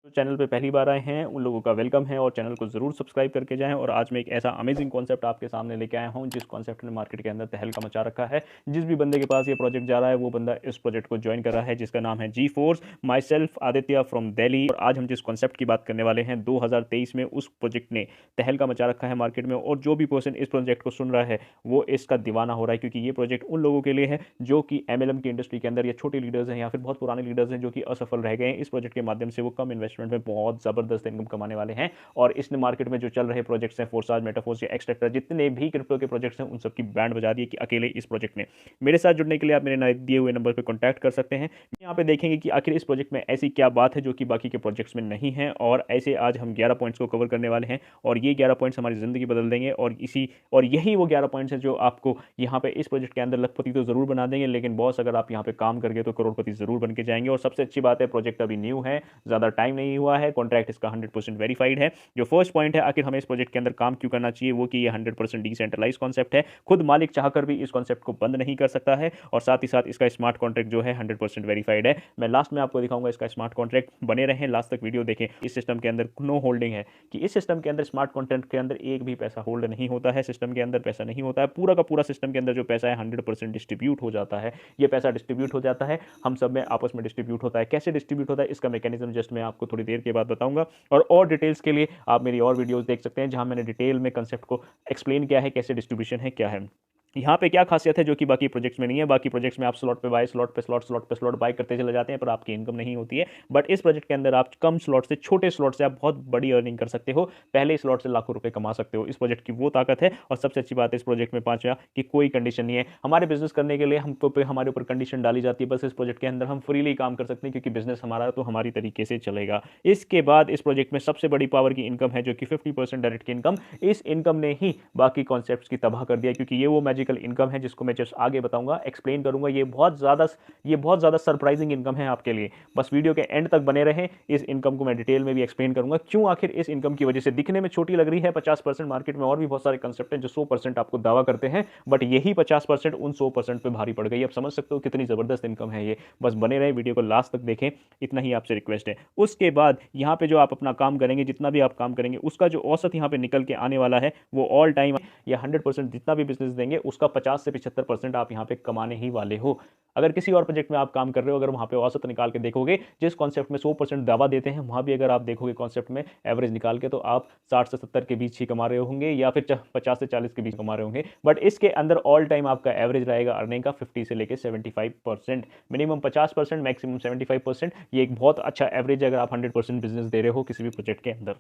Channel पे पहली बार आए हैं उन लोगों का वेलकम है और चैनल को ज़रूर सब्सक्राइब करके जाएं। और आज मैं एक ऐसा अमेजिंग कॉन्सेप्ट आपके सामने लेके आया हूं जिस कॉन्सेप्ट ने मार्केट के अंदर तहलका मचा रखा है। जिस भी बंदे के पास ये प्रोजेक्ट जा रहा है वो बंदा इस प्रोजेक्ट को ज्वाइन कर रहा है जिसका नाम है G force. Myself Aditya from Delhi. और आज हम जिस कॉन्सेप्ट की बात करने वाले हैं 2023 में उस प्रोजेक्ट ने तहलका मचा रखा है मार्केट में। और जो भी पर्सन इस प्रोजेक्ट को सुन रहा है वो इसका दीवाना हो रहा है, क्योंकि ये प्रोजेक्ट उन लोगों के लिए है जो कि एमएलएम की इंडस्ट्री के अंदर या छोटे लीडर्स हैं या फिर बहुत पुराने लीडर्स हैं जो कि असफल रह गए हैं। इस प्रोजेक्ट के माध्यम से वो कम इन्वेस्टमेंट में बहुत जबरदस्त इनकम कमाने वाले हैं। और इसने मार्केट में जो चल रहे प्रोजेक्ट्स हैं, फोर्साज, मेटाफोर्स या एक्सट्रैक्टर, जितने भी क्रिप्टो के प्रोजेक्ट्स हैं, उन सबकी बैंड बजा दी है कि अकेले इस प्रोजेक्ट ने। मेरे साथ जुड़ने के लिए आप मेरे दिए हुए नंबर पर कॉन्टैक्ट कर सकते हैं। यहाँ पे देखेंगे कि आखिर इस प्रोजेक्ट में ऐसी क्या बात है जो कि बाकी के प्रोजेक्ट्स में नहीं है। और ऐसे आज हम 11 पॉइंट्स को कवर करने वाले हैं और ये 11 पॉइंट्स हमारी ज़िंदगी बदल देंगे। और यही वो 11 पॉइंट्स हैं जो आपको यहाँ पे इस प्रोजेक्ट के अंदर लखपति तो जरूर बना देंगे, लेकिन बॉस अगर आप यहाँ पे काम करके तो करोड़पति जरूर बन के जाएंगे। और सबसे अच्छी बात है, प्रोजेक्ट अभी न्यू है, ज़्यादा टाइम नहीं हुआ है, कॉन्ट्रैक्ट इसका 100% वेरीफाइड है। जो फर्स्ट पॉइंट है, आखिर हमें इस प्रोजेक्ट के अंदर काम क्यों करना चाहिए, वो कि ये 100% डिसेंट्रलाइज कॉन्सेप्ट है। खुद मालिक चाहकर भी इस कॉन्सेप्ट को बंद नहीं कर सकता है। और साथ ही साथ इसका स्मार्ट कॉन्ट्रैक्ट जो है 100% वेरीफाइड है। मैं लास्ट में आपको दिखाऊंगा इसका स्मार्ट कॉन्ट्रैक्ट। बने रहें, लास्ट तक वीडियो देखें। इस सिस्टम के अंदर नो होल्डिंग है, कि इस सिस्टम के अंदर स्मार्ट कॉन्ट्रैक्ट के अंदर एक भी पैसा होल्ड नहीं होता है। सिस्टम के अंदर पैसा नहीं होता है, पूरा का पूरा सिस्टम के अंदर जो पैसा है 100% डिस्ट्रीब्यूट हो जाता है। ये पैसा डिस्ट्रीब्यूट हो जाता है, हम सब में आपस में डिस्ट्रीब्यूट होता है। कैसे डिस्ट्रीब्यूट होता है इसका मैकेनिज्म जस्ट मैं आपको थोड़ी देर के बाद बताऊंगा। और डिटेल्स के लिए आप मेरी और वीडियोस देख सकते हैं जहां मैंने डिटेल में कंसेप्ट को एक्सप्लेन किया है, कैसे डिस्ट्रीब्यूशन है, क्या है। यहाँ पे क्या खासियत है जो कि बाकी प्रोजेक्ट्स में नहीं है। बाकी प्रोजेक्ट्स में आप स्लॉट पे बाय, स्लॉट पे स्लॉट, स्लॉट पे स्लॉट बाय करते चले जाते हैं, पर आपकी इनकम नहीं होती है। बट इस प्रोजेक्ट के अंदर आप कम स्लॉट से, छोटे स्लॉट से आप बहुत बड़ी अर्निंग कर सकते हो। पहले स्लॉट से लाखों रुपए कमा सकते हो। इस प्रोजेक्ट की वो ताकत है। और सबसे अच्छी बात है इस प्रोजेक्ट में, पांचवा, कि कोई कंडीशन नहीं है। हमारे बिजनेस करने के लिए हमको पे हमारे ऊपर कंडीशन डाली जाती है, बस इस प्रोजेक्ट के अंदर हम फ्रीली काम कर सकते हैं, क्योंकि बिजनेस हमारा तो हमारी तरीके से चलेगा। इसके बाद इस प्रोजेक्ट में सबसे बड़ी पावर की इनकम है जो कि 50% डायरेक्ट की इनकम। इस इनकम ने ही बाकी कॉन्सेप्ट्स की तबाह कर दिया, क्योंकि ये वो मैजिकल इनकम है जिसको मैं जस्ट आगे बताऊंगा, एक्सप्लेन करूंगा। ये बहुत ज़्यादा सरप्राइजिंग इनकम है आपके लिए। बस वीडियो के एंड तक बने रहें। इस इनकम को मैं डिटेल में भी एक्सप्लेन करूंगा, क्यों आखिर इस इनकम की वजह से दिखने में छोटी लग रही है 50%। मार्केट में और भी बहुत सारे कंसेप्ट हैं जो 100% आपको दावा करते हैं, बट यही 50% उन 100% पे भारी पड़ गई। अब समझ सकते हो कितनी ज़बरदस्त इनकम है ये। बस बने रहें, वीडियो को लास्ट तक देखें, इतना ही आपसे रिक्वेस्ट है। उसके बाद यहाँ पे जो आप अपना काम करेंगे, जितना भी आप काम करेंगे, उसका जो औसत यहाँ पे निकल के आने वाला है वो ऑल टाइम या 100% जितना भी बिजनेस देंगे उसका 50 से 75% आप यहाँ पे कमाने ही वाले हो। अगर किसी और प्रोजेक्ट में आप काम कर रहे हो, अगर वहाँ पे औसत निकाल के देखोगे, जिस कॉन्सेप्ट में 100% दावा देते हैं, वहाँ भी अगर आप देखोगे कॉन्सेप्ट में एवरेज निकाल के, तो आप 60 से 70 के बीच ही कमा रहे होंगे, या फिर 50 से 40 के बीच कमा रहे होंगे। बट इसके अंदर ऑल टाइम आपका एवरेज रहेगा अर्निंग का 50 से लेकर 75%। Minimum 50%, maximum 75%। ये एक बहुत अच्छा एवरेज है अगर आप 100% बिजनेस दे रहे हो किसी भी प्रोजेक्ट के अंदर।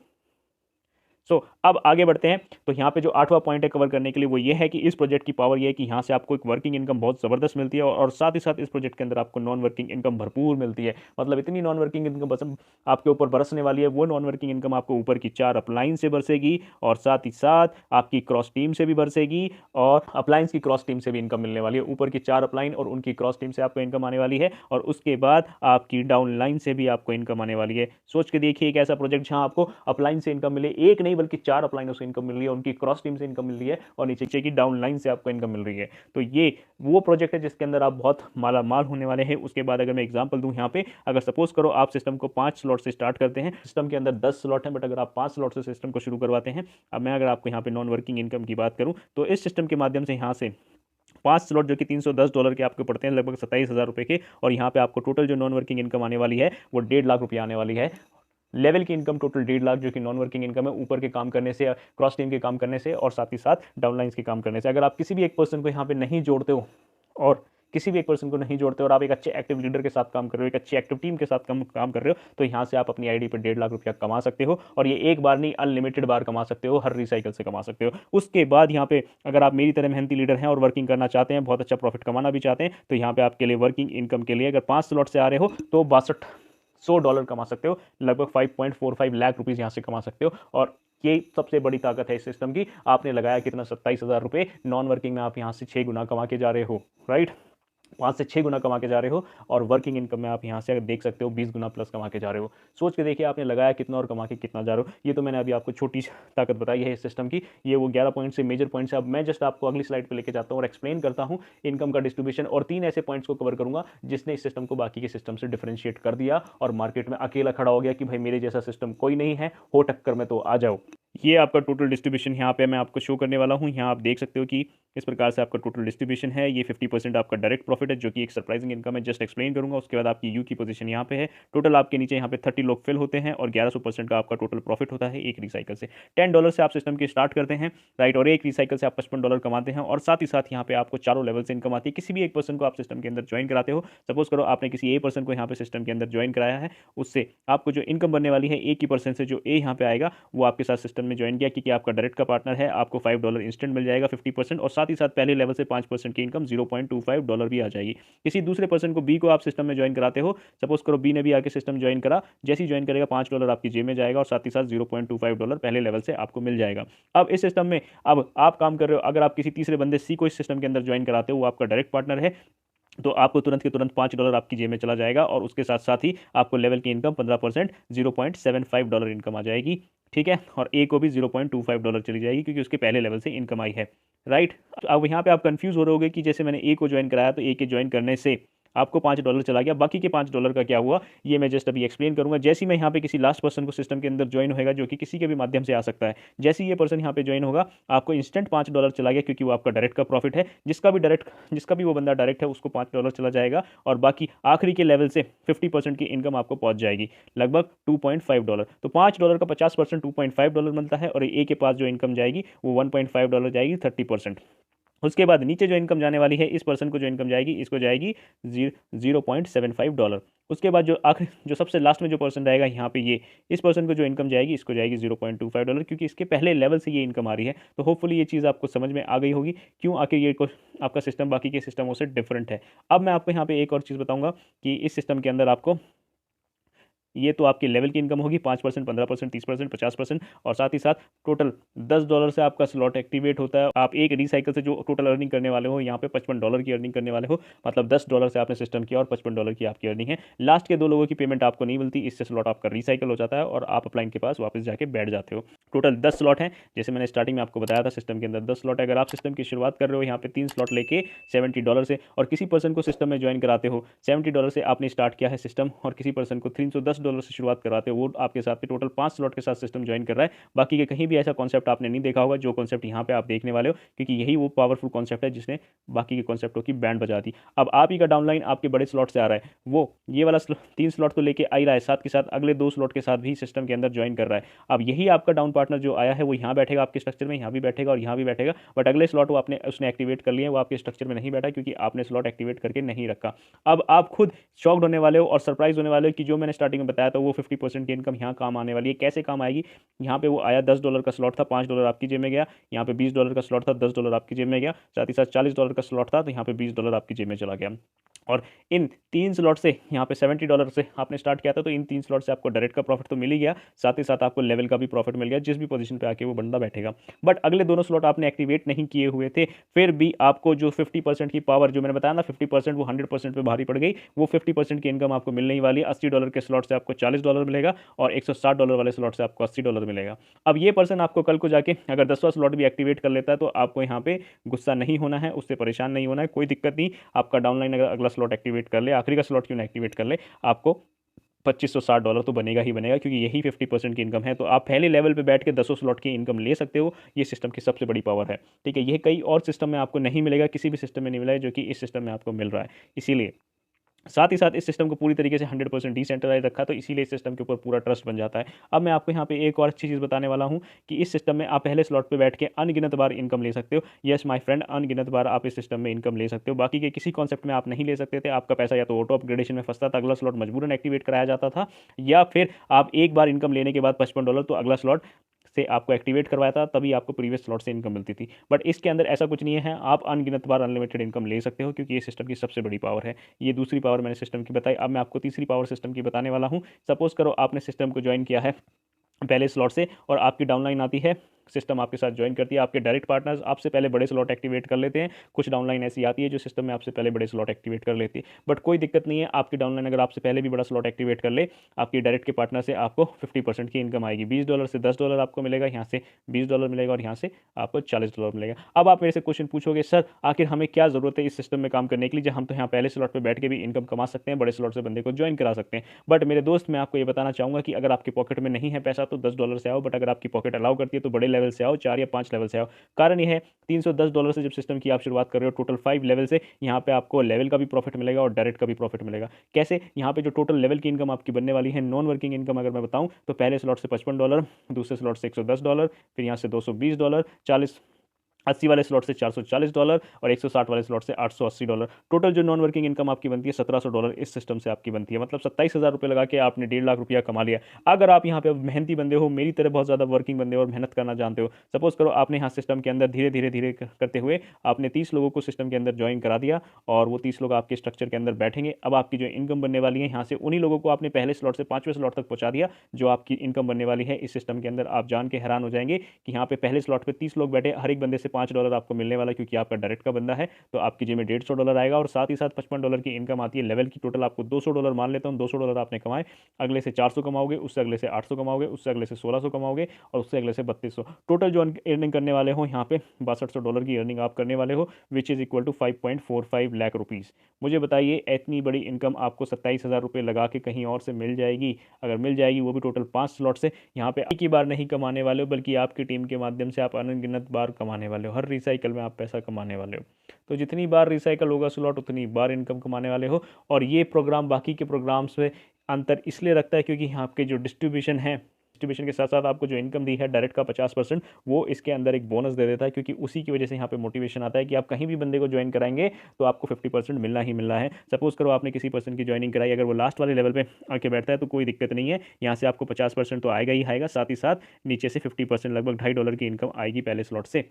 अब आगे बढ़ते हैं। तो यहाँ पे जो 8वां पॉइंट है कवर करने के लिए, वो ये है कि इस प्रोजेक्ट की पावर ये है कि यहाँ से आपको एक वर्किंग इनकम बहुत ज़बरदस्त मिलती है। और साथ ही साथ इस प्रोजेक्ट के अंदर आपको नॉन वर्किंग इनकम भरपूर मिलती है। मतलब इतनी नॉन वर्किंग इनकम बस आपके ऊपर बरसने वाली है। वो नॉन वर्किंग इनकम आपको ऊपर की 4 अपलाइन से बरसेगी, और साथ ही साथ आपकी क्रॉस टीम से भी बरसेगी, और अपलाइंस की क्रॉस टीम से भी इनकम मिलने वाली है। ऊपर की 4 अपलाइन और उनकी क्रॉस टीम से आपको इनकम आने वाली है, और उसके बाद आपकी डाउन लाइन से भी आपको इनकम आने वाली है। सोच के देखिए, एक ऐसा प्रोजेक्ट जहाँ आपको अपलाइन से इनकम मिले, एक नहीं बल्कि 4 अपलाइन से इनकम मिल रही है, उनकी क्रॉस टीम से इनकम मिल रही है, और नीचे की डाउन लाइन से आपको इनकम मिल रही है। तो ये वो प्रोजेक्ट है जिसके अंदर आप बहुत माला माल होने वाले हैं। उसके बाद अगर मैं एग्जांपल दूं, यहाँ पे अगर सपोज करो आप सिस्टम को 5 स्लॉट से स्टार्ट करते हैं। सिस्टम के अंदर 10 स्लॉट हैं, बट अगर आप 5 स्लॉट से सिस्टम को शुरू करवाते हैं। अब मैं अगर आपको यहाँ पे नॉन वर्किंग इनकम की बात करूँ, तो इस सिस्टम के माध्यम से यहाँ से 5 स्लॉट जो कि $310 के आपको पड़ते हैं, लगभग 27,000 रुपये के। और यहाँ पे आपको टोटल जो नॉन वर्किंग इनकम आने वाली है वो 1.5 लाख रुपये आने वाली है। लेवल की इनकम टोटल 1.5 लाख जो कि नॉन वर्किंग इनकम है, ऊपर के काम करने से, क्रॉस टीम के काम करने से, और साथ ही साथ डाउनलाइंस के काम करने से। अगर आप किसी भी एक पर्सन को यहाँ पे नहीं जोड़ते हो, और किसी भी एक पर्सन को नहीं जोड़ते और आप एक अच्छे एक्टिव लीडर के साथ काम कर रहे हो, एक अच्छी एक्टिव टीम के साथ काम कर रहे हो, तो यहाँ से आप अपनी आईडी पर 1.5 लाख रुपया कमा सकते हो। और ये एक बार नहीं, अनलिमिटेड बार कमा सकते हो, हर रिसाइकल से कमा सकते हो। उसके बाद यहाँ पे अगर आप मेरी तरह मेहनती लीडर हैं और वर्किंग करना चाहते हैं, बहुत अच्छा प्रॉफिट कमाना भी चाहते हैं, तो यहाँ पे आपके लिए वर्किंग इनकम के लिए अगर 5 स्लॉट से आ रहे हो तो $62 कमा सकते हो। लगभग 5.45 लाख रुपीज़ यहाँ से कमा सकते हो। और ये सबसे बड़ी ताकत है इस सिस्टम की। आपने लगाया कितना, 27,000 रुपये, नॉन वर्किंग में आप यहाँ से 6 गुना कमा के जा रहे हो, राइट। 5 से 6 गुना कमा के जा रहे हो, और वर्किंग इनकम में आप यहाँ से देख सकते हो 20 गुना प्लस कमा के जा रहे हो। सोच के देखिए आपने लगाया कितना और कमा के कितना जा रहे हो। ये तो मैंने अभी आपको छोटी ताकत बताई है इस सिस्टम की, ये वो 11 पॉइंट से मेजर पॉइंट्स है। अब मैं जस्ट आपको अगली स्लाइड पे लेके जाता हूँ और एक्सप्लेन करता हूँ इनकम का डिस्ट्रीब्यूशन, और 3 ऐसे पॉइंट्स को कवर करूंगा जिसने इस सिस्टम को बाकी के सिस्टम से डिफरेंशिएट कर दिया और मार्केट में अकेला खड़ा हो गया कि भाई मेरे जैसा सिस्टम कोई नहीं है, हो टक्कर में तो आ जाओ। ये आपका टोटल डिस्ट्रीब्यूशन यहाँ पे मैं आपको शो करने वाला हूँ। यहाँ आप देख सकते हो कि इस प्रकार से आपका टोटल डिस्ट्रीब्यूशन है। ये 50% आपका डायरेक्ट प्रॉफिट है, जो कि एक सरप्राइजिंग इनकम है। जस्ट एक्सप्लेन करूंगा, उसके बाद आपकी यू की पोजीशन यहाँ पे है। टोटल आपके नीचे यहाँ पे 30 लोग फिल होते हैं और 1100% का आपका टोटल प्रॉफिट होता है एक रिसाइकल से। $10 से आप सिस्टम की स्टार्ट करते हैं, राइट, और एक रिसाइकल से आप $55 कमाते हैं, और साथ ही साथ यहाँ पे आपको चारों लेवल से इनकम आती है। किसी भी एक पर्सन को आप सिस्टम के अंदर ज्वाइन कराते हो, सपोज करो आपने किसी ए पर्सन को यहाँ पे सिस्टम के अंदर ज्वाइन कराया है, उससे आपको जो इनकम बनने वाली है एक ही पर्सन से, जो ए यहाँ पे आएगा वो आपके साथ सिस्टम में ज्वाइन किया क्योंकि आपका डायरेक्ट का पार्टनर है, आपको $5 इंस्टेंट मिल जाएगा 50%, और साथ ही साथ पहले लेवल से 5% की इनकम $0.25 भी आ जाएगी। किसी दूसरे पर्सन को बी को आप सिस्टम में ज्वाइन कराते हो, सपोज करो बी ने भी आके सिस्टम ज्वाइन करा, जैसे ही ज्वाइन करेगा $5 आपकी जेब में जाएगा और साथ ही साथ $0.25 पहले लेवल से आपको मिल जाएगा। अब इस सिस्टम में अब आप काम कर रहे हो, अगर आप किसी तीसरे बंदे सी को इस सिस्टम के अंदर ज्वाइन कराते हो, वो आपका डायरेक्ट पार्टनर है, तो आपको तुरंत के तुरंत $5 आपकी जेब में चला जाएगा, और उसके साथ साथ ही आपको लेवल की इनकम 15% $0.75 इनकम आ जाएगी, ठीक है। और ए को भी $0.25 चली जाएगी क्योंकि उसके पहले लेवल से इनकम आई है, राइट। अब यहाँ पे आप कंफ्यूज हो रहे होगे कि जैसे मैंने ए को ज्वाइन कराया तो ए के ज्वाइन करने से आपको $5 चला गया, बाकी के $5 का क्या हुआ ये मैं जस्ट अभी एक्सप्लेन करूंगा। जैसे ही मैं यहाँ पे किसी लास्ट पर्सन को सिस्टम के अंदर ज्वाइन होएगा, जो कि किसी के भी माध्यम से आ सकता है, जैसे ही ये पर्सन यहाँ पे ज्वाइन होगा आपको इंस्टेंट $5 चला गया क्योंकि वो आपका डायरेक्ट का प्रॉफिट है। जिसका भी वो बंदा डायरेक्ट है उसको $5 चला जाएगा, और बाकी आखिरी के लेवल से 50% की इनकम आपको पहुंच जाएगी, लगभग $2.5। तो $5 का 50% $2.5 मिलता है, और ए के पास जो इनकम जाएगी वो $1.5 जाएगी, 30%। उसके बाद नीचे जो इनकम जाने वाली है इस पर्सन को जो इनकम जाएगी, इसको जाएगी $0.75। उसके बाद जो आखिर जो सबसे लास्ट में जो पर्सन रहेगा यहाँ पे, ये इस पर्सन को जो इनकम जाएगी इसको जाएगी $0.25, क्योंकि इसके पहले लेवल से ये इनकम आ रही है। तो होपफुली ये चीज़ आपको समझ में आ गई होगी क्यों आखिर ये आपका सिस्टम बाकी के सिस्टमों से डिफरेंट है। अब मैं आपको यहाँ पे एक और चीज़ बताऊँगा कि इस सिस्टम के अंदर आपको, ये तो आपकी लेवल की इनकम होगी 5%, 15%, 30%, 50%, और साथ ही साथ टोटल $10 से आपका स्लॉट एक्टिवेट होता है। आप एक रिसाइकल से जो टोटल अर्निंग करने वाले हो, यहाँ पे $55 की अर्निंग करने वाले हो, मतलब $10 से आपने सिस्टम किया और $55 की आपकी अर्निंग है। लास्ट के 2 लोगों की पेमेंट आपको नहीं मिलती, इससे स्लॉट आपका रिसाइकल हो जाता है और आप अपलाइन के पास वापस जाके बैठ जाते हो। टोटल 10 स्लॉट हैं, जैसे मैंने स्टार्टिंग में आपको बताया था सिस्टम के अंदर 10 स्लॉट है। अगर आप सिस्टम की शुरुआत कर रहे हो यहाँ पे 3 स्लॉट लेके $70 से, और किसी पर्सन को सिस्टम में ज्वाइन कराते हो, $70 से आपने स्टार्ट किया है सिस्टम, और किसी पर्सन को $310 से शुरुआत कराते हो, वो आपके साथ में टोटल 5 स्लॉट के साथ सिस्टम ज्वाइन कर रहा है। बाकी के कहीं भी ऐसा कॉन्सेप्ट आपने नहीं देखा होगा जो कॉन्सेप्ट यहाँ पे आप देखने वाले हो, क्योंकि यही वो पावरफुल कॉन्सेप्ट है जिसने बाकी के कॉन्सेप्टों की बैंड बजा दी। अब आप ही का डाउनलाइन आपके बड़े स्लॉट से आ रहा है, वो ये वाला 3 स्लॉट तो लेके आ ही रहा है, साथ के साथ अगले 2 स्लॉट के साथ भी सिस्टम के अंदर ज्वाइन कर रहा है। अब यही आपका डाउन पार्टनर जो आया है वो यहाँ बैठेगा आपके स्ट्रक्चर में, यहाँ भी बैठेगा और यहाँ भी बैठेगा, बट अगले स्लॉट वो उसने एक्टिवेट कर लिया है, वो आपके स्ट्रक्चर में नहीं बैठा क्योंकि आपने स्लॉट एक्टिवेट करके नहीं रखा। अब आप खुद शॉक्ड होने वाले हो और सरप्राइज होने वाले हो कि जो मैंने स्टार्टिंग में बताया था वो 50% की इनकम यहाँ काम आने वाली है। कैसे काम आएगी? यहाँ पे वो आया, $10 का स्लॉट था, $5 आपकी जेब में गया, यहाँ पे $20 का स्लॉट था, $10 आपकी जेब में गया, साथ ही साथ $40 का स्लॉट था तो यहाँ पे $20 आपकी जेब में चला गया। और इन 3 स्लॉट से यहाँ पे $70 से आपने स्टार्ट किया था, तो इन 3 स्लॉट से आपको डायरेक्ट का प्रॉफिट तो मिल ही गया, साथ ही साथ आपको लेवल का भी प्रॉफिट मिल गया जिस भी पोजीशन पे आके वो बंदा बैठेगा। बट अगले दोनों स्लॉट आपने एक्टिवेट नहीं किए हुए थे, फिर भी आपको जो 50% की पावर जो मैंने बताया ना 50%, वो 100% पे भारी पड़ गई। वो 50% की इनकम आपको मिलने ही वाली है। $80 के स्लॉट से आपको $40 मिलेगा और $160 वाले स्लॉट से आपको $80 मिलेगा। अब ये पर्सन आपको कल को जाके अगर 10वां स्लॉट भी एक्टिवेट कर लेता है तो आपको यहाँ पे गुस्सा नहीं होना है, उससे परेशान नहीं होना है, कोई दिक्कत नहीं। आपका डाउनलाइन अगर अगला स्लॉट एक्टिवेट कर ले, आखिरी का स्लॉट क्यों ना एक्टिवेट कर ले, आपको $2560 तो बनेगा ही बनेगा, क्योंकि यही 50% की इनकम है। तो आप पहले लेवल पे बैठ के 10 स्लॉट की इनकम ले सकते हो। ये सिस्टम की सबसे बड़ी पावर है, ठीक है। ये कई और सिस्टम में आपको नहीं मिलेगा, किसी भी सिस्टम में नहीं मिला है जो कि इस सिस्टम में आपको मिल रहा है। इसीलिए साथ ही साथ इस सिस्टम को पूरी तरीके से 100% डिसेंट्रलाइज रखा, तो इसीलिए इस सिस्टम के ऊपर पूरा ट्रस्ट बन जाता है। अब मैं आपको यहाँ पे एक और अच्छी चीज़ बताने वाला हूँ कि इस सिस्टम में आप पहले स्लॉट पे बैठ के अनगिनत बार इनकम ले सकते हो। यस माय फ्रेंड, अनगिनत बार आप इस सिस्टम में इनकम ले सकते हो। बाकी के किसी कॉन्सेप्ट में आप नहीं ले सकते थे। आपका पैसा या तो ऑटो अपग्रेडेशन में फंसता था, अगला स्लॉट मजबूरन एक्टिवेट कराया जाता था, या फिर आप एक बार इनकम लेने के बाद $55 तो अगला स्लॉट से आपको एक्टिवेट करवाया था, तभी आपको प्रीवियस स्लॉट से इनकम मिलती थी। बट इसके अंदर ऐसा कुछ नहीं है, आप अनगिनत बार अनलिमिटेड इनकम ले सकते हो, क्योंकि ये सिस्टम की सबसे बड़ी पावर है। ये दूसरी पावर मैंने सिस्टम की बताई, अब मैं आपको तीसरी पावर सिस्टम की बताने वाला हूँ। सपोज करो आपने सिस्टम को ज्वाइन किया है पहले स्लॉट से और आपकी डाउनलाइन आती है सिस्टम आपके साथ ज्वाइन करती है। आपके डायरेक्ट पार्टनर्स आपसे पहले बड़े स्लॉट एक्टिवेट कर लेते हैं। कुछ डाउनलाइन ऐसी आती है जो सिस्टम में आपसे पहले बड़े स्लॉट एक्टिवेट कर लेती है, बट कोई दिक्कत नहीं है। आपकी डाउनलाइन अगर आपसे पहले भी बड़ा स्लॉट एक्टिवेट कर ले, आपकी डायरेक्ट के पार्टनर से आपको 50% की इनकम आएगी। $20 से $10 आपको मिलेगा, यहाँ से $20 मिलेगा और यहाँ से आपको $40 मिलेगा। अब आप मेरे से क्वेश्चन पूछोगे, सर आखिर हमें क्या जरूरत है इस सिस्टम में काम करने के लिए, जब हम तो यहाँ पहले स्लॉट पर बैठ के भी इनकम कमा सकते हैं, बड़े स्लॉट से बंदे को ज्वाइन करा सकते हैं। बट मेरे दोस्त, मैं आपको ये बताना चाहूँगा कि अगर आपकी पॉकेट में नहीं है पैसा तो $10 से आओ, बट अगर आपकी पॉकेट अलाउ करती है तो बड़े लेवल से आओ, 4 या 5 लेवल से आओ। कारण यह है, $310 से जब सिस्टम की आप शुरुआत कर रहे हो टोटल 5 लेवल से, यहाँ पे आपको लेवल का भी प्रॉफिट मिलेगा और डायरेक्ट का भी प्रॉफिट मिलेगा। कैसे? यहाँ पे जो टोटल लेवल की इनकम आपकी बनने वाली है, नॉन वर्किंग इनकम अगर मैं बताऊँ तो पहले स्लॉट से $55, दूसरे स्लॉट से $110, फिर यहाँ से $220, 80 वाले स्लॉट से $440 और 160 वाले स्लॉट से $880। टोटल जो नॉन वर्किंग इनकम आपकी बनती है $1700 इस सिस्टम से आपकी बनती है। मतलब 27,000 रुपये लगा के आपने 1.5 लाख रुपया कमा लिया। अगर आप यहाँ पे मेहनती बंदे हो, मेरी तरह बहुत ज़्यादा वर्किंग बंदे हो और मेहनत करना जानते हो, सपोज करो आपने यहाँ सिस्टम के अंदर धीरे धीरे धीरे करते हुए आपने 30 लोगों को सिस्टम के अंदर ज्वाइन करा दिया और वो 30 लोग आपके स्ट्रक्चर के अंदर बैठेंगे। अब आपकी जो इनकम बनने वाली है, यहाँ से उन्हीं लोगों को आपने पहले स्लॉट से 5वें स्लॉट तक पहुँचा दिया। जो आपकी इनकम बनने वाली है इस सिस्टम के अंदर, आप जान के हैरान हो जाएंगे कि यहाँ पे पहले स्लॉट पे 30 लोग बैठे, हर एक बंदे से $5 आपको मिलने वाला, क्योंकि आपका डायरेक्ट का बंदा है। तो आपकी जेब में $150 आएगा और साथ ही साथ $55 की इनकम आती है लेवल की। टोटल आपको $200 मान लेता हूँ, $200 आपने कमाए, अगले से 400 कमाओगे, उससे अगले से 800 कमाओगे, उससे अगले से 1600 कमाओगे और उससे अगले से 3200। टोटल जो अर्निंग करने वाले हो यहाँ पे $6200 की अर्निंग आप करने वाले हो, which is equal to 5.45 lakh rupees. मुझे बताइए, इतनी बड़ी इनकम आपको 27,000 रुपये लगा के कहीं और से मिल जाएगी? अगर मिल जाएगी, वो भी टोटल 5 स्लॉट से। यहाँ पे एक ही बार नहीं कमाने वाले हो, बल्कि आपकी टीम के माध्यम से आप अनगिनत बार कमाने वाले हो। हर रिसाइकल में आप पैसा कमाने वाले हो। तो जितनी बार रिसाइकल होगा स्लॉट, उतनी बार इनकम कमाने वाले हो। और ये प्रोग्राम बाकी के प्रोग्राम्स में अंतर इसलिए रखता है क्योंकि यहाँ के जो डिस्ट्रीब्यूशन है, डिस्ट्रीब्यूशन के साथ साथ आपको जो इनकम दी है डायरेक्ट का 50%, वो इसके अंदर एक बोनस दे देता है, क्योंकि उसी की वजह से यहाँ पे मोटिवेशन आता है कि आप कहीं भी बंदे को ज्वाइन कराएंगे तो आपको 50% मिलना ही मिलना है। सपोज करो आपने किसी पर्सन की ज्वाइनिंग कराई, अगर वो लास्ट वाले लेवल पे आके बैठता है तो कोई दिक्कत नहीं है, यहाँ से आपको 50% तो आएगा ही आएगा, साथ ही साथ नीचे से 50% लगभग $2.5 की इनकम आएगी पहले स्लॉट से।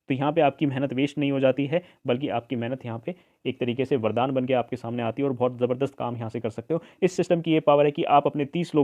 तो यहाँ पे आपकी मेहनत वेस्ट नहीं हो जाती है, बल्कि आपकी मेहनत यहाँ पे एक तरीके से वरदान बन के आपके सामने आती है और बहुत ज़बरदस्त काम यहाँ से कर सकते हो। इस सिस्टम की ये पावर है कि आप अपने 30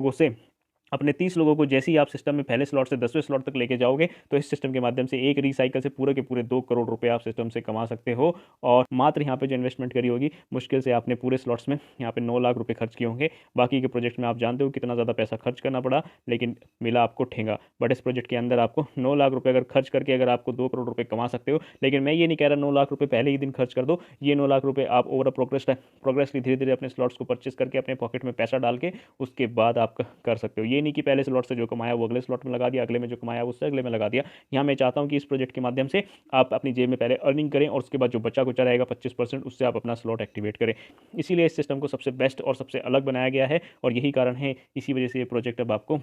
लोगों को जैसे ही आप सिस्टम में पहले स्लॉट से 10वें स्लॉट तक लेके जाओगे, तो इस सिस्टम के माध्यम से एक रिसाइकल से पूरे के पूरे 2 करोड़ रुपए आप सिस्टम से कमा सकते हो। और मात्र यहाँ पे जो इन्वेस्टमेंट करी होगी, मुश्किल से आपने पूरे स्लॉट्स में यहाँ पे 9 लाख रुपए खर्च किए होंगे। बाकी के प्रोजेक्ट में आप जानते हो कितना ज़्यादा पैसा खर्च करना पड़ा, लेकिन मिला आपको ठेंगा। बट इस प्रोजेक्ट के अंदर आपको 9 लाख रुपये अगर खर्च करके अगर आपको 2 करोड़ रुपये कमा सकते हो। लेकिन मैं ये नहीं कह रहा 9 लाख रुपये पहले ही दिन खर्च कर दो। ये 9 लाख रुपये आप ओवर प्रोग्रेसली धीरे धीरे अपने स्लॉट्स को परचेस करके अपने पॉकेट में पैसा डाल के उसके बाद आप कर सकते हो। ये नहीं कि पहले स्लॉट से जो कमाया वो अगले स्लॉट में लगा दिया, अगले में जो कमाया उससे अगले में लगा दिया। यहाँ मैं चाहता हूँ कि इस प्रोजेक्ट के माध्यम से आप अपनी जेब में पहले अर्निंग करें और उसके बाद जो बचा कुचा रहेगा 25%, उससे आप अपना स्लॉट एक्टिवेट करें। इसीलिए इस सिस्टम को सबसे बेस्ट और सबसे अलग बनाया गया है और यही कारण है, इसी वजह से ये प्रोजेक्ट अब आपको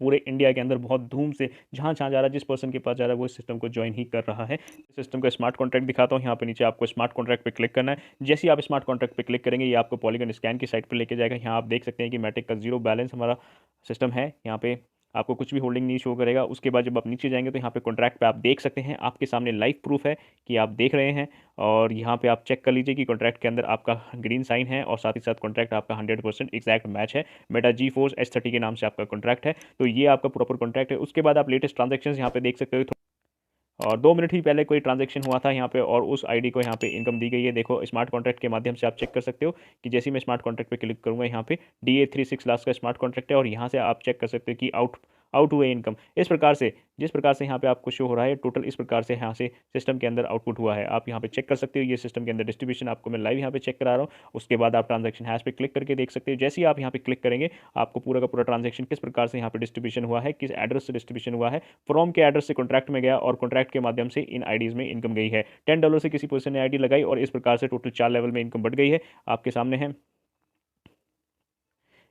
पूरे इंडिया के अंदर बहुत धूम से जहाँ जहाँ जा रहा है, जिस पर्सन के पास जा रहा है, वो इस सिस्टम को ज्वाइन ही कर रहा है। सिस्टम का स्मार्ट कॉन्ट्रैक्ट दिखाता हूँ। यहाँ पे नीचे आपको स्मार्ट कॉन्ट्रैक्ट पे क्लिक करना है। जैसे ही आप स्मार्ट कॉन्ट्रैक्ट पे क्लिक करेंगे, ये आपको पॉलीगन स्कैन की साइट पे लेके जाएगा। यहाँ आप देख सकते हैं कि मैटिक का 0 बैलेंस हमारा सिस्टम है। यहाँ पे आपको कुछ भी होल्डिंग नहीं शो करेगा। उसके बाद जब आप नीचे जाएंगे तो यहाँ पे कॉन्ट्रैक्ट पे आप देख सकते हैं, आपके सामने लाइव प्रूफ है कि आप देख रहे हैं। और यहाँ पे आप चेक कर लीजिए कि कॉन्ट्रैक्ट के अंदर आपका ग्रीन साइन है और साथ ही साथ कॉन्ट्रैक्ट आपका 100% एग्जैक्ट मैच है। मेटा GeForce S30 के नाम से आपका कॉन्ट्रैक्ट है। तो ये आपका प्रॉपर कॉन्ट्रैक्ट है। उसके बाद आप लेटेस्ट ट्रांजेक्शन यहाँ पे देख सकते हो। और 2 मिनट ही पहले कोई ट्रांजैक्शन हुआ था यहाँ पे और उस आईडी को यहाँ पे इनकम दी गई है। देखो स्मार्ट कॉन्ट्रैक्ट के माध्यम से आप चेक कर सकते हो कि जैसे मैं स्मार्ट कॉन्ट्रैक्ट पे क्लिक करूँगा, यहाँ पे DA36 लास्ट का स्मार्ट कॉन्ट्रैक्ट है और यहाँ से आप चेक कर सकते हो कि आउट हुए इनकम। इस प्रकार से जिस प्रकार से यहाँ पे आपको शो हो रहा है, टोटल इस प्रकार से यहाँ से सिस्टम के अंदर आउटपुट हुआ है। आप यहाँ पे चेक कर सकते हो। ये सिस्टम के अंदर डिस्ट्रीब्यूशन आपको मैं लाइव यहाँ पे चेक करा रहा हूँ। उसके बाद आप ट्रांजैक्शन हैश पे क्लिक करके देख सकते हो। जैसे ही आप यहाँ पे क्लिक करेंगे, आपको पूरा का पूरा ट्रांजैक्शन किस प्रकार से यहाँ पे डिस्ट्रीब्यूशन हुआ है, किस एड्रेस से डिस्ट्रीब्यूशन हुआ है, फ्रॉम के एड्रेस से कॉन्ट्रैक्ट में गया और कॉन्ट्रैक्ट के माध्यम से इन आईडीज में इनकम गई है। $10 से किसी पर्सन ने आईडी लगाई और इस प्रकार से टोटल 4 लेवल में इनकम बढ़ गई है। आपके सामने है,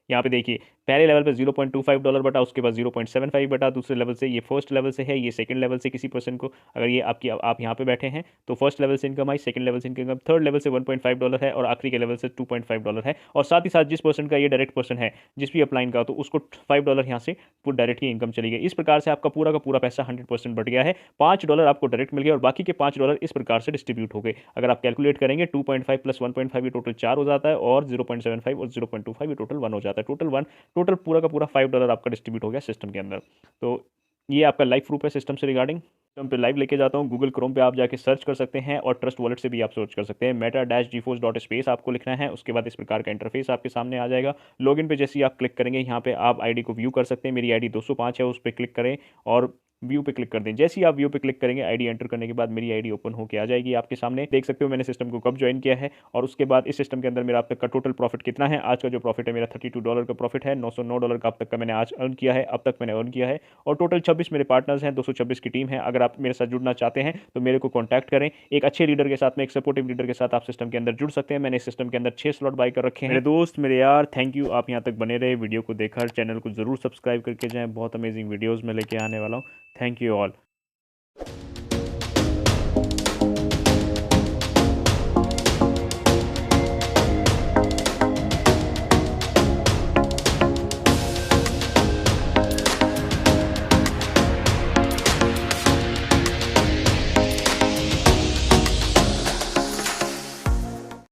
यहाँ पे देखिए पहले लेवल पे $0.25 बटा, उसके बाद 0.75 बटा, दूसरे लेवल से, ये फर्स्ट लेवल से है, ये सेकंड लेवल से किसी पर्सन को अगर ये आप यहाँ पे बैठे हैं तो फर्स्ट लेवल से इनकम आई, सेकंड लेवल से इनकम, थर्ड लेवल से $1.5 है और आखिरी के लेवल से $2.5 है। और साथ ही साथ जिस पर्सन का ये डायरेक्ट पर्सन है, जिस भी अपलाइन का, तो उसको $5 यहाँ से डायरेक्ट की इनकम चली गई। इस प्रकार से आपका पूरा का पूरा पैसा 100% बढ़ गया है। $5 आपको डायरेक्ट मिल गया और बाकी के $5 इस प्रकार से डिस्ट्रीब्यूट हो गए। अगर आप कैलकुलेट करेंगे 2.5 प्लस 1.5 ये टोटल 4 हो जाता है और 0.75 और 0.25 ये टोटल 1 हो जाता है। टोटल पूरा का पूरा $5 आपका डिस्ट्रीब्यूट हो गया सिस्टम के अंदर। तो ये आपका लाइव प्रूफ है सिस्टम से रिगार्डिंग। सिस्टम पे लाइव लेके जाता हूँ। गूगल क्रोम पे आप जाके सर्च कर सकते हैं और ट्रस्ट वॉलेट से भी आप सर्च कर सकते हैं। Meta dash GeForce dot space आपको लिखना है। उसके बाद इस प्रकार का इंटरफेस आपके सामने आ जाएगा। लॉगिन पे जैसे ही आप क्लिक करेंगे, यहाँ पे आप आईडी को व्यू कर सकते हैं। मेरी आईडी 205 है, उस पर क्लिक करें और व्यू पे क्लिक कर दें। जैसे ही आप व्यू पे क्लिक करेंगे, आईडी एंटर करने के बाद मेरी आईडी ओपन होकर आ जाएगी आपके सामने। देख सकते हो मैंने सिस्टम को कब ज्वाइन किया है और उसके बाद इस सिस्टम के अंदर मेरा अब तक का टोटल प्रॉफिट कितना है। आज का जो प्रॉफिट है मेरा $32 का प्रॉफिट है। $909 का अब तक का मैंने आज अर्न किया है, अब तक मैंने अर्न किया है। और टोटल 26 मेरे पार्टनर्स हैं, 226 की टीम है। अगर आप मेरे साथ जुड़ना चाहते हैं तो मेरे को कॉन्टैक्ट करें। एक अच्छे लीडर के साथ में, एक सपोर्टिव लीडर के साथ आप सिस्टम के अंदर जुड़ सकते हैं। मैंने इस सिस्टम के अंदर 6 स्लॉट बाय कर रखे हैं। मेरे दोस्त, मेरे यार, थैंक यू, आप यहाँ तक बने रहे, वीडियो को देखा। चैनल को जरूर सब्सक्राइब करके जाएं, बहुत अमेजिंग वीडियोज़ में लेके आने वाला हूँ। Thank you all.